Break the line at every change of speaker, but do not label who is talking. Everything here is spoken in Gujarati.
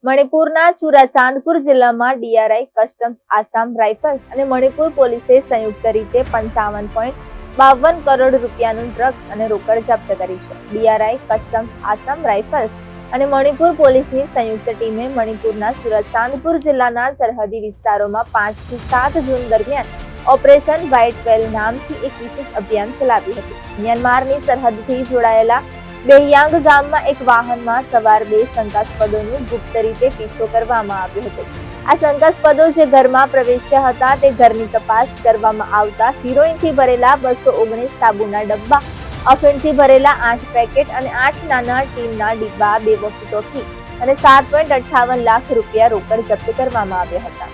મણિપુરના ચુરાચાંદપુર જિલ્લામાં ડીઆરઆઈ, કસ્ટમ્સ, આસામ રાઇફલ્સ અને મણિપુર પોલીસે સંયુક્ત રીતે 55.52 કરોડ રૂપિયાનું ડ્રગ્સ અને રોકડ જપ્ત કરી છે. ડીઆરઆઈ, કસ્ટમ્સ, આસામ રાઇફલ્સ અને મણિપુર પોલીસની સંયુક્ત ટીમે મણિપુરના ચુરાચાંદપુર જિલ્લાના સરહદી વિસ્તારોમાં 5 થી 7 જૂન દરમિયાન ઓપરેશન વ્હાઇટ વેલ નામથી એક વિશેષ અભિયાન ચલાવ્યું હતું. મ્યાનમારની સરહદથી જોડાયેલા બેહિયાંગ ગામમાં એક વાહનમાં સવાર 2 શંકાસ્પદોનું ગુપ્ત રીતે પીછો કરવામાં આવ્યો હતો. આ શંકાસ્પદો જે ઘરમાં પ્રવેશ્યા હતા તે ઘરની તપાસ કરવામાં આવતા હિરોઈનથી ભરેલા 219 સાબુના ડબ્બા, અફીણથી ભરેલા 8 પેકેટ અને 8 નાના ટીનના ડિબ્બા, 2 વોકી-ટોકી અને 7.58 લાખ રૂપિયા રોકડ જપ્ત કરવામાં આવ્યા હતા.